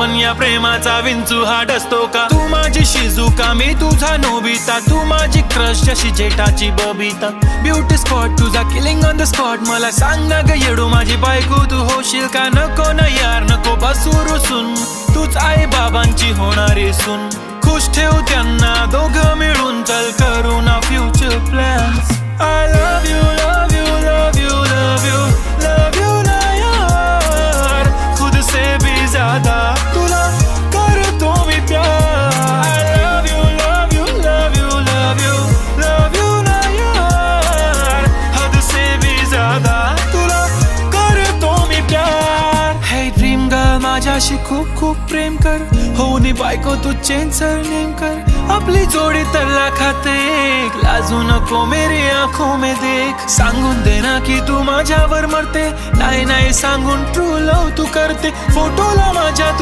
पण या प्रेमाचा विंचू हा डसतो का? तू माझी शिजुका, मी तुझा नोबिता, तू माझी क्रश जशी जेठाची बबिता. ब्युटी स्पॉट तुझा किलिंग ऑन द स्पॉट. मला सांग ना ग येडू माझी बायको तू होशील का? नको ना यार नको बसू रुसून, तूच आई बाबांची होणारी सून. खुश ठेव त्यांना दोघं मिळून, चल करू ना future plans. I love you, love you, love you, love you, love you ना यार, खुद से भी ज्यादा तुला करतो मी प्यार. I love you, love you, love you, love you, love you ना यार, हद से भी ज्यादा तुला करतो मी प्यार. Hey dream girl माझ्याशी खूप खूप प्रेम कर, हो नी बायको तू चेंज सरनेम कर. आपली जोडी तर लाखात एक, लाजू नको मेरी आंखों में देख. सांगून दे ना की तू माझ्यावर मरते, नाही नाही सांगून ट्रू लव तू करते. फोटोला माझ्या तू